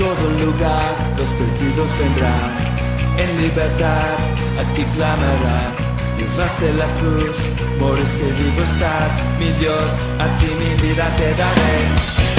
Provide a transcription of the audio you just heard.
todo lugar los perdidos vendrán, en libertad a ti clamarán. Llevaste la cruz, moriste, vivo estás, mi Dios, a ti mi vida te daré.